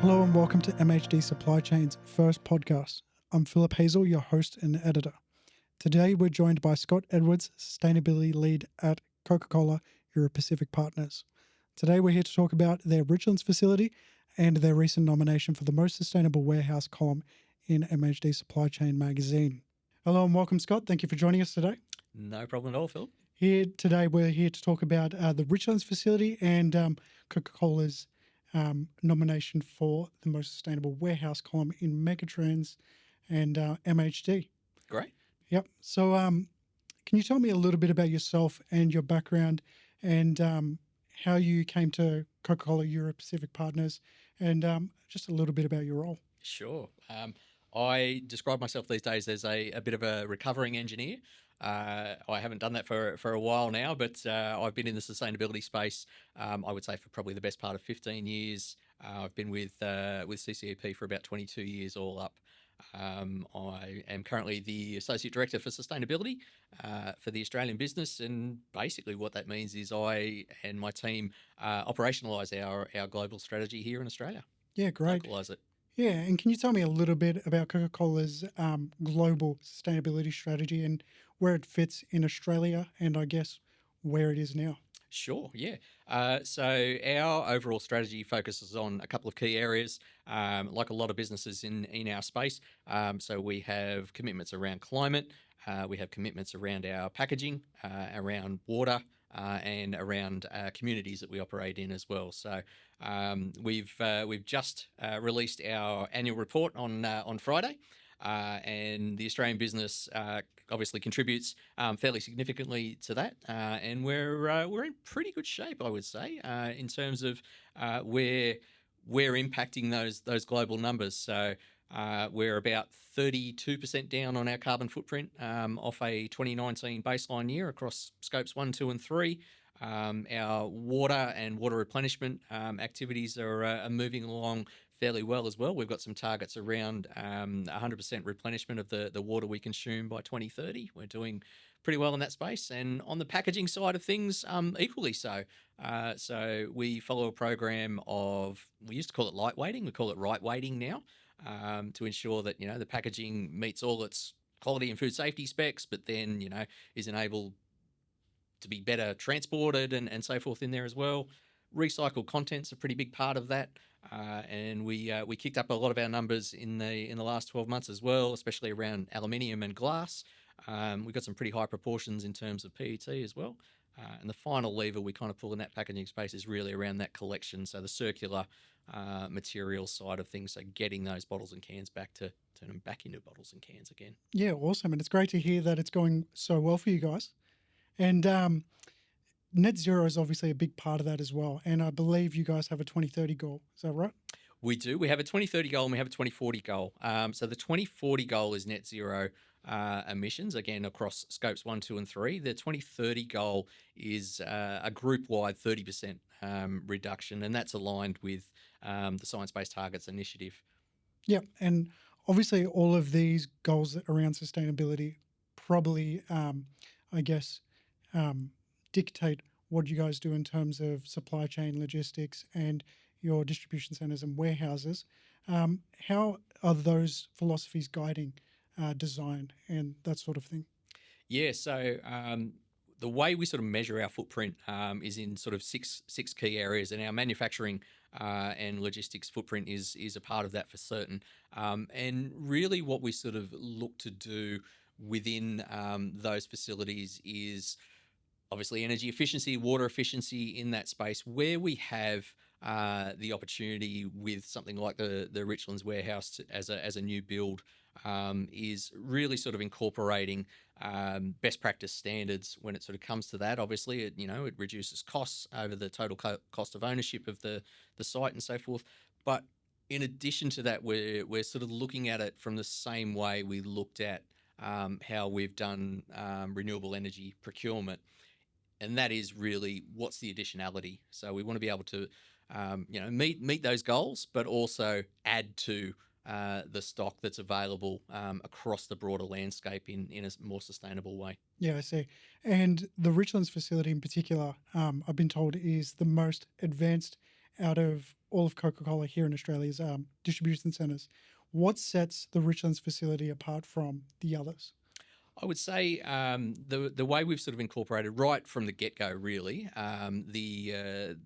Hello and welcome to MHD Supply Chain's first podcast. I'm Philip Hazel, your host and editor. Today we're joined by Scott Edwards, Sustainability Lead at Coca-Cola Europacific Partners. Today we're here to talk about their Richlands facility and their recent nomination for the most sustainable warehouse column in MHD Supply Chain magazine. Hello and welcome, Scott. Thank you for joining us today. No problem at all, Phil. We're here to talk about the Richlands facility and Coca-Cola's nomination for the most sustainable warehouse column in Megatrends and MHD. Great. Yep. So can you tell me a little bit about yourself and your background and how you came to Coca-Cola Europacific Partners and just a little bit about your role? Sure. I describe myself these days as a bit of a recovering engineer. I haven't done that for a while now, but I've been in the sustainability space, I would say, for probably the best part of 15 years. I've been with CCEP for about 22 years all up. I am currently the Associate Director for Sustainability for the Australian business, and basically what that means is I and my team operationalise our global strategy here in Australia. Yeah, great. Localise it. Yeah, and can you tell me a little bit about Coca-Cola's global sustainability strategy and where it fits in Australia and I guess where it is now? Sure, yeah. So our overall strategy focuses on a couple of key areas, like a lot of businesses in our space. So we have commitments around climate, we have commitments around our packaging, around water, and around communities that we operate in as well. So we've just released our annual report on Friday. And the Australian business obviously contributes fairly significantly to that, and we're in pretty good shape, I would say, in terms of where we're impacting those global numbers. So we're about 32% down on our carbon footprint off a 2019 baseline year across scopes 1, 2, and 3. Our water and water replenishment activities are moving along fairly well as well. We've got some targets around 100% replenishment of the water we consume by 2030. We're doing pretty well in that space. And on the packaging side of things, equally so. So we follow a program of, we used to call it lightweighting, we call it right weighting now, to ensure that, the packaging meets all its quality and food safety specs, but then, is enabled to be better transported and so forth in there as well. Recycled content's a pretty big part of that, and we kicked up a lot of our numbers in the last 12 months as well, especially around aluminium and glass. We've got some pretty high proportions in terms of PET as well. And the final lever we kind of pull in that packaging space is really around that collection, so the circular material side of things, so getting those bottles and cans back to turn them back into bottles and cans again. Yeah, awesome. And it's great to hear that it's going so well for you guys. And net zero is obviously a big part of that as well. And I believe you guys have a 2030 goal. Is that right? We do. We have a 2030 goal and we have a 2040 goal. So the 2040 goal is net zero emissions, again, across scopes 1, 2, and 3. The 2030 goal is a group-wide 30% reduction, and that's aligned with the Science Based Targets Initiative. Yeah, and obviously all of these goals around sustainability probably, dictate what you guys do in terms of supply chain logistics and your distribution centers and warehouses. How are those philosophies guiding design and that sort of thing? Yeah, so the way we sort of measure our footprint is in sort of six key areas, and our manufacturing and logistics footprint is a part of that for certain. And really what we sort of look to do within those facilities is obviously energy efficiency, water efficiency in that space. Where we have the opportunity with something like the Richlands warehouse as a new build is really sort of incorporating best practice standards when it sort of comes to that. Obviously, it reduces costs over the total cost of ownership of the site and so forth. But in addition to that, we're sort of looking at it from the same way we looked at how we've done renewable energy procurement. And that is really what's the additionality. So we want to be able to, meet those goals, but also add to the stock that's available across the broader landscape in a more sustainable way. Yeah, I see. And the Richlands facility in particular, I've been told is the most advanced out of all of Coca-Cola here in Australia's distribution centres. What sets the Richlands facility apart from the others? I would say the way we've sort of incorporated right from the get go, really, the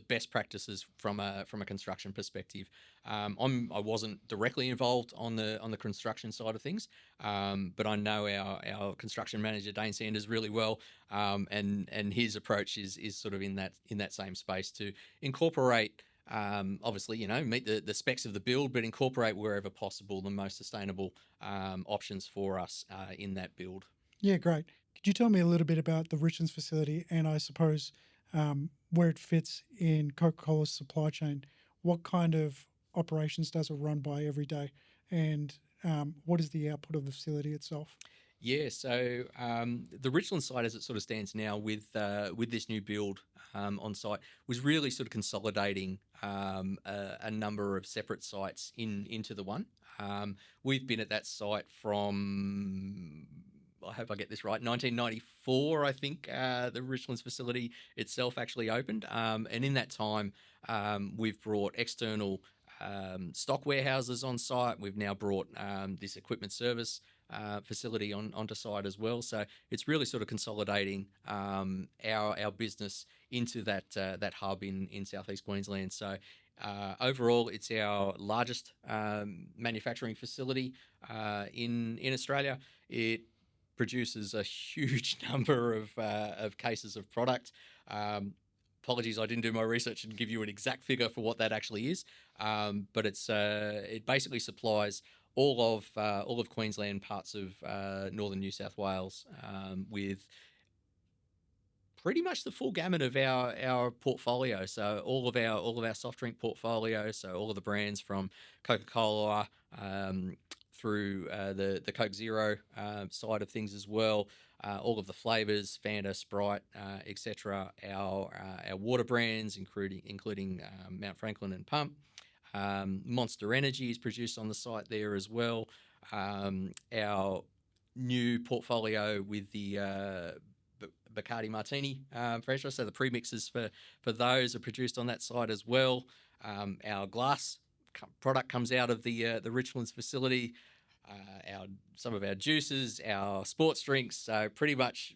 best practices from a construction perspective. I wasn't directly involved on the construction side of things, but I know our construction manager Dane Sanders really well, and his approach is sort of in that same space to incorporate. Obviously, meet the specs of the build, but incorporate wherever possible the most sustainable options for us in that build. Yeah, great. Could you tell me a little bit about the Richlands facility and I suppose where it fits in Coca-Cola's supply chain? What kind of operations does it run by every day? And what is the output of the facility itself? Yeah, so the Richland site, as it sort of stands now, with this new build on site, was really sort of consolidating a number of separate sites into the one. We've been at that site from, I hope I get this right, 1994, I think, the Richlands facility itself actually opened. And in that time, we've brought external stock warehouses on site. We've now brought this equipment service facility onto site as well. So it's really sort of consolidating our business into that hub in southeast Queensland. So overall, it's our largest manufacturing facility in Australia. It produces a huge number of cases of product. Apologies, I didn't do my research and give you an exact figure for what that actually is, but it basically supplies all of Queensland, parts of northern New South Wales, with pretty much the full gamut of our portfolio. So all of our soft drink portfolio. So all of the brands from Coca-Cola through the Coke Zero side of things as well. All of the flavors, Fanta, Sprite, etc. Our water brands, including Mount Franklin and Pump. Monster Energy is produced on the site there as well. Our new portfolio with the Bacardi Martini franchise, so the premixes for those are produced on that site as well. Our glass product comes out of the Richlands facility. Some of our juices, our sports drinks, so pretty much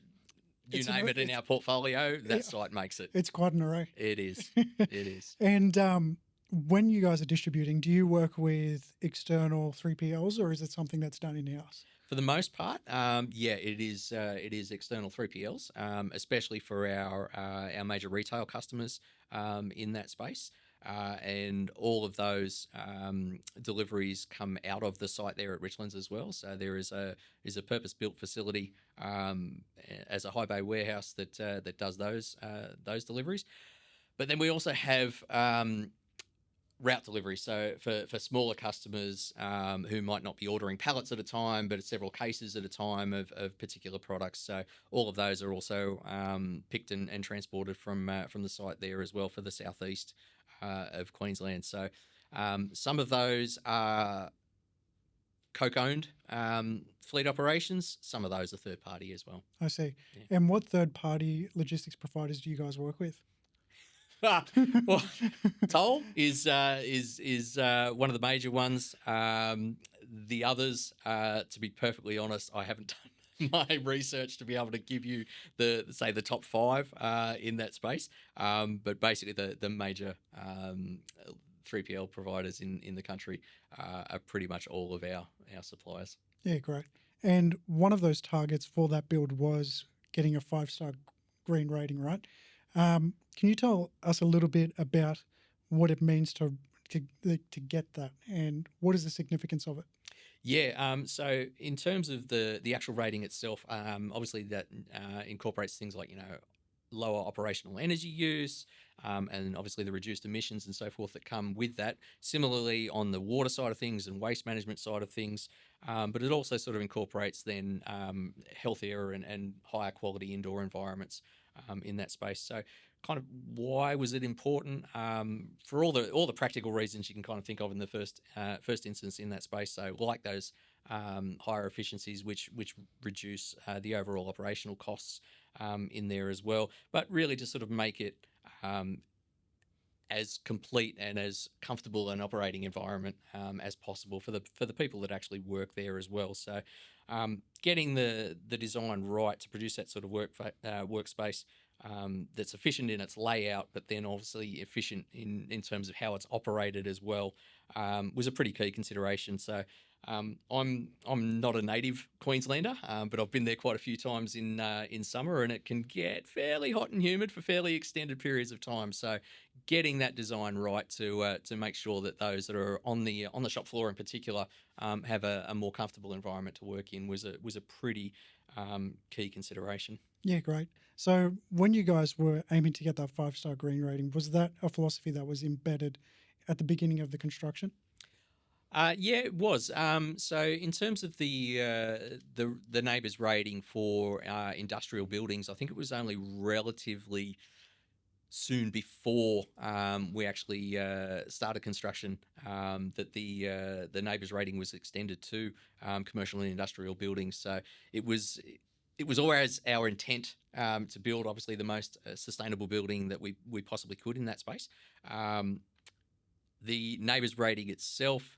you name it in our portfolio, that site makes it. It's quite an array. It is. It is. And when you guys are distributing, do you work with external 3PLs or is it something that's done in-house? For the most part, yeah, it is external 3PLs, especially for our major retail customers in that space. And all of those deliveries come out of the site there at Richlands as well. So there is a purpose-built facility as a high bay warehouse that does those deliveries. But then we also have route delivery. So for smaller customers who might not be ordering pallets at a time, but several cases at a time of particular products. So all of those are also picked and transported from the site there as well for the southeast of Queensland. So some of those are Coke-owned fleet operations. Some of those are third party as well. I see. Yeah. And what third party logistics providers do you guys work with? Well, Toll is one of the major ones. The others, to be perfectly honest, I haven't done my research to be able to give you the top five in that space. But basically, the major 3PL providers in the country are pretty much all of our suppliers. Yeah, great. And one of those targets for that build was getting a 5-star green rating, right? Can you tell us a little bit about what it means to get that, and what is the significance of it? Yeah, so in terms of the actual rating itself, obviously that incorporates things like lower operational energy use, and obviously the reduced emissions and so forth that come with that. Similarly, on the water side of things and waste management side of things, but it also sort of incorporates then healthier and higher quality indoor environments in that space. So kind of why was it important? For all the practical reasons you can kind of think of in the first instance in that space. So like those higher efficiencies, which reduce the overall operational costs in there as well. But really to sort of make it as complete and as comfortable an operating environment as possible for the people that actually work there as well. So, getting the design right to produce that sort of workspace that's efficient in its layout, but then obviously efficient in terms of how it's operated as well, was a pretty key consideration. So. I'm not a native Queenslander, but I've been there quite a few times in summer, and it can get fairly hot and humid for fairly extended periods of time. So, getting that design right to make sure that those that are on the shop floor in particular have a more comfortable environment to work in was a pretty key consideration. Yeah, great. So when you guys were aiming to get that 5-star green rating, was that a philosophy that was embedded at the beginning of the construction? Yeah, it was. So in terms of the neighbours rating for industrial buildings, I think it was only relatively soon before we actually started construction that the neighbours rating was extended to commercial and industrial buildings. So it was it was always our intent to build obviously the most sustainable building that we possibly could in that space. The neighbours rating itself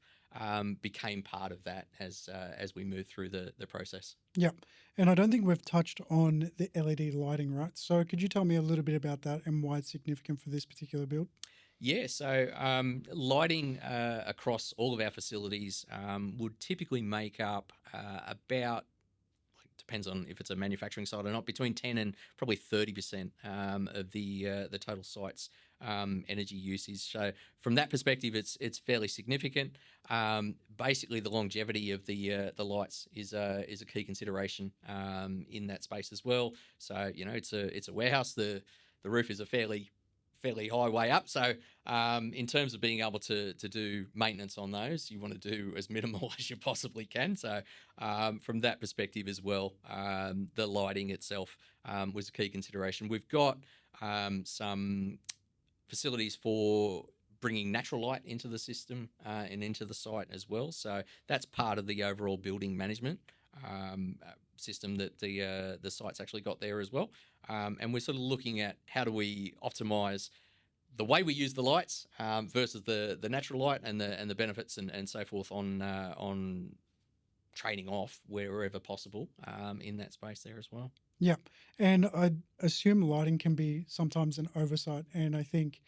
became part of that as we moved through the process. Yep. And I don't think we've touched on the LED lighting, right? So could you tell me a little bit about that and why it's significant for this particular build? Yeah, so lighting across all of our facilities would typically make up about, depends on if it's a manufacturing site or not, between 10 and probably 30% of the total site's energy usage. So from that perspective, it's fairly significant. Basically, the longevity of the lights is a key consideration in that space as well. So it's a warehouse. The roof is a fairly high way up. So in terms of being able to do maintenance on those, you want to do as minimal as you possibly can. So from that perspective as well, the lighting itself was a key consideration. We've got some facilities for bringing natural light into the system and into the site as well. So that's part of the overall building management system that the site's actually got there as well. And we're sort of looking at how do we optimize the way we use the lights versus the natural light and the benefits and so forth on trading off wherever possible in that space there as well. Yeah. And I assume lighting can be sometimes an oversight. And I think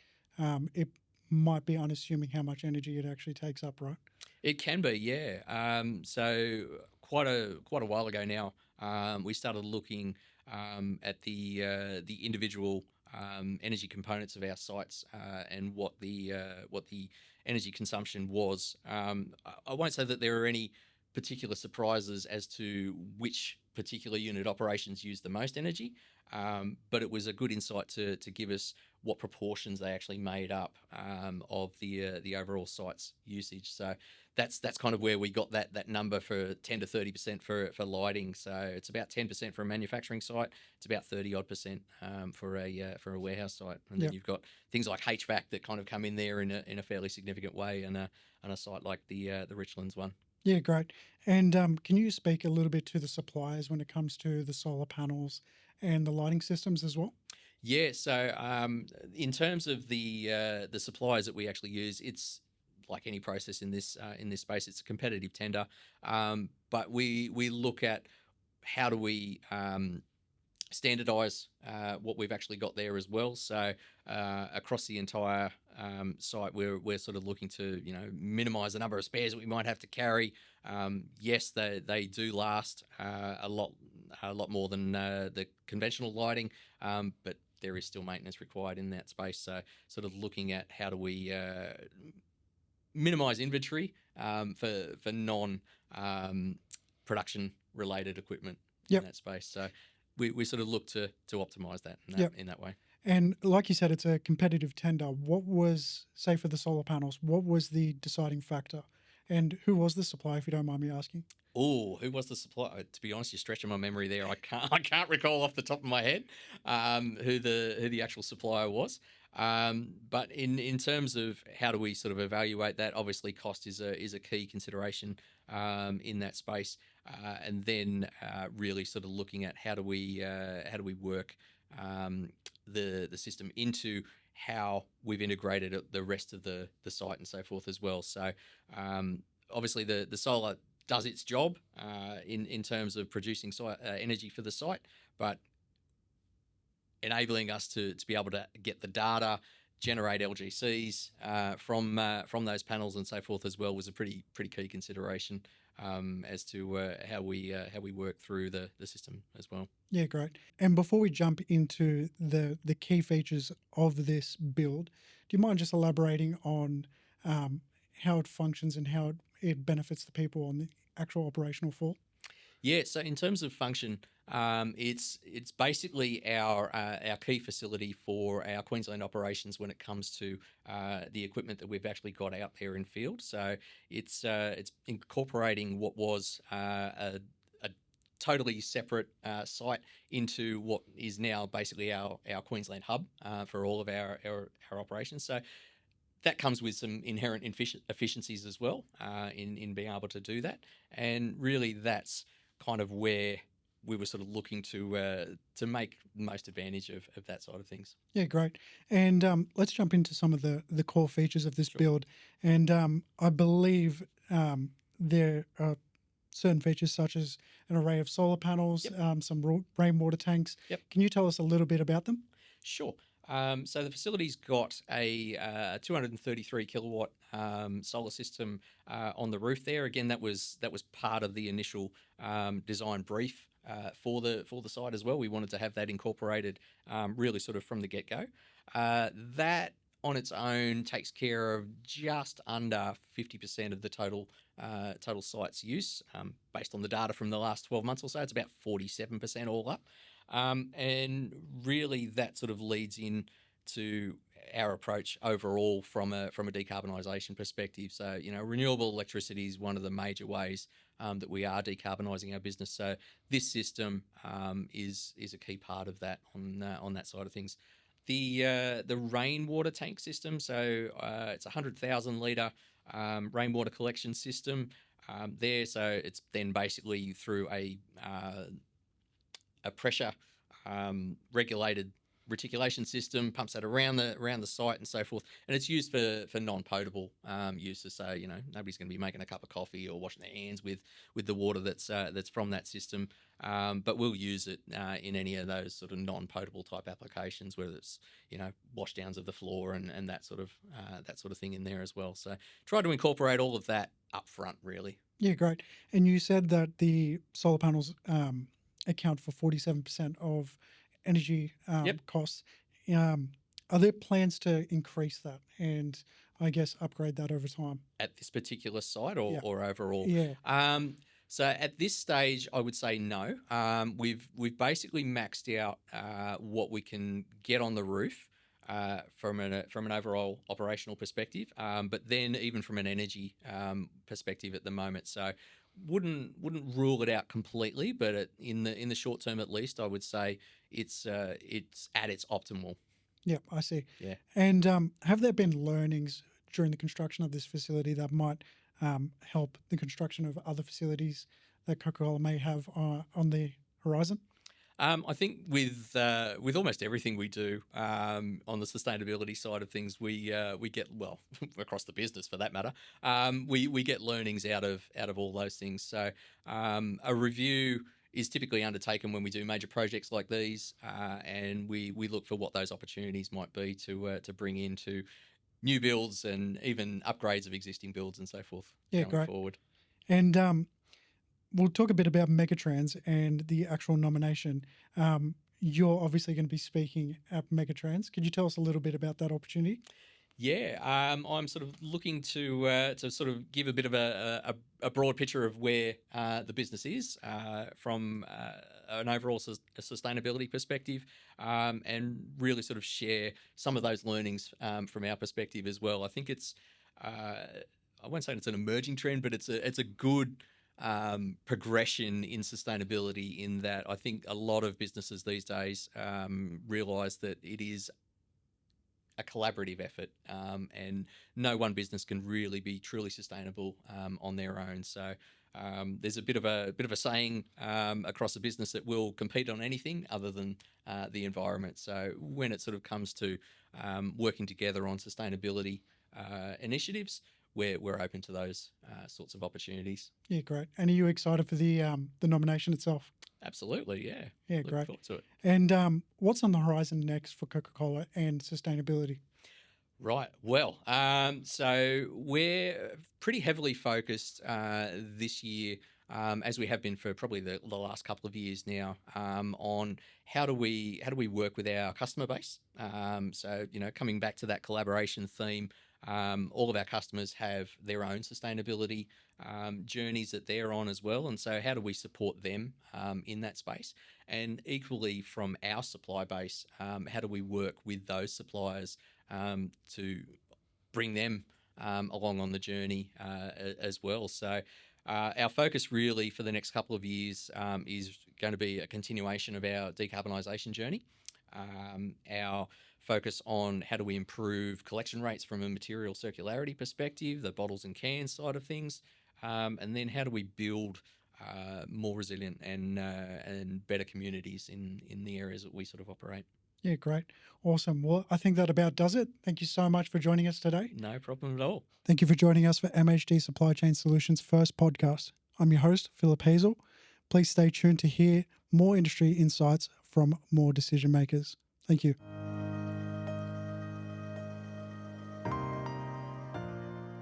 it might be unassuming how much energy it actually takes up, right? It can be, yeah. So quite a while ago now, we started looking at the individual energy components of our sites and what the energy consumption was. I won't say that there are any particular surprises as to which particular unit operations use the most energy, but it was a good insight to give us what proportions they actually made up of the overall site's usage. So that's kind of where we got that number for 10 to 30% for lighting. So it's about 10% for a manufacturing site. It's about 30% for a warehouse site, and then you've got things like HVAC that kind of come in there in a fairly significant way, and a site like the Richlands one. Yeah, great. And can you speak a little bit to the suppliers when it comes to the solar panels and the lighting systems as well? Yeah, so in terms of the suppliers that we actually use, it's like any process in this space. It's a competitive tender, but we look at how do we standardize what we've actually got there as well. So across the entire site, we're sort of looking to minimise the number of spares that we might have to carry. Yes, they do last a lot more than the conventional lighting, but there is still maintenance required in that space. So sort of looking at how do we minimise inventory for non production related equipment in that space. So we sort of look to optimize that in that way. And like you said, it's a competitive tender. What was, say for the solar panels, what was the deciding factor? And who was the supplier, if you don't mind me asking? Oh, who was the supplier? To be honest, you're stretching my memory there. I can't recall off the top of my head who the actual supplier was. But in terms of how do we sort of evaluate that, obviously cost is a key consideration in that space, and then really sort of looking at how do we work the system into how we've integrated the rest of the site and so forth as well. So obviously the solar does its job in terms of producing energy for the site, but enabling us to be able to get the data, generate LGCs from those panels and so forth as well was a pretty key consideration as to how we work through the system as well. Yeah, great. And before we jump into the key features of this build, do you mind just elaborating on how it functions and how it benefits the people on the actual operational floor? Yeah, so in terms of function, it's basically our key facility for our Queensland operations when it comes to the equipment that we've actually got out there in field. So it's incorporating what was a totally separate site into what is now basically our Queensland hub for all of our operations. So that comes with some inherent efficiencies as well in being able to do that. And really that's kind of where we were sort of looking to make the most advantage of that side of things. Yeah, great. And let's jump into some of the core features of this Sure. build. And I believe there are certain features such as an array of solar panels, Yep. some rainwater tanks. Yep. Can you tell us a little bit about them? Sure. So the facility's got a 233 kilowatt solar system on the roof there. Again, that was part of the initial design brief for the site as well. We wanted to have that incorporated really sort of from the get go. That on its own takes care of just under 50% of the total site's use, based on the data from the last 12 months or so. It's about 47% all up. And really that sort of leads in to our approach overall from a decarbonisation perspective. So, renewable electricity is one of the major ways that we are decarbonising our business. So this system is a key part of that on that side of things. The rainwater tank system, so it's a 100,000 litre rainwater collection system there. So it's then basically through a pressure regulated reticulation system, pumps that around the site and so forth, and it's used for non-potable uses. So nobody's going to be making a cup of coffee or washing their hands with the water that's from that system, but we'll use it in any of those sort of non-potable type applications, whether it's wash downs of the floor and that sort of thing in there as well. So try to incorporate all of that up front, really. Yeah, great. And you said that the solar panels account for 47% of energy Yep. costs. Are there plans to increase that and I guess upgrade that over time? At this particular site or, Yeah. or overall? Yeah. So at this stage, I would say no. We've basically maxed out what we can get on the roof from an overall operational perspective, but then even from an energy perspective at the moment. So wouldn't rule it out completely, but in the short term at least, I would say it's at its optimal. Yeah, I see. Yeah. And have there been learnings during the construction of this facility that might help the construction of other facilities that Coca-Cola may have on the horizon? I think with almost everything we do on the sustainability side of things, we get, well, across the business for that matter, we get learnings out of all those things. So a review is typically undertaken when we do major projects like these, and we look for what those opportunities might be to bring into new builds and even upgrades of existing builds and so forth. Yeah, going great. forward. And we'll talk a bit about Megatrans and the actual nomination. You're obviously going to be speaking at Megatrans. Could you tell us a little bit about that opportunity? Yeah, I'm sort of looking to sort of give a bit of a broad picture of where the business is from an overall sustainability perspective, and really sort of share some of those learnings from our perspective as well. I think it's I won't say it's an emerging trend, but it's a good progression in sustainability, in that I think a lot of businesses these days realise that it is a collaborative effort, and no one business can really be truly sustainable on their own. So There's a bit of a saying across the business that we'll compete on anything other than the environment. So when it sort of comes to working together on sustainability initiatives, we're open to those sorts of opportunities. Yeah, great. And are you excited for the nomination itself? Absolutely, yeah. Yeah, Looking great. forward to it. And what's on the horizon next for Coca-Cola and sustainability? Right. Well, so we're pretty heavily focused this year, as we have been for probably the last couple of years now, on how do we work with our customer base. So coming back to that collaboration theme, all of our customers have their own sustainability journeys that they're on as well, and so how do we support them in that space? And equally from our supply base, how do we work with those suppliers to bring them along on the journey as well. So our focus really for the next couple of years is going to be a continuation of our decarbonisation journey. Our focus on how do we improve collection rates from a material circularity perspective, the bottles and cans side of things, and then how do we build more resilient and better communities in the areas that we sort of operate. Yeah, great. Awesome. Well, I think that about does it. Thank you so much for joining us today. No problem at all. Thank you for joining us for MHD Supply Chain Solutions' first podcast. I'm your host, Philip Hazel. Please stay tuned to hear more industry insights from more decision makers. Thank you.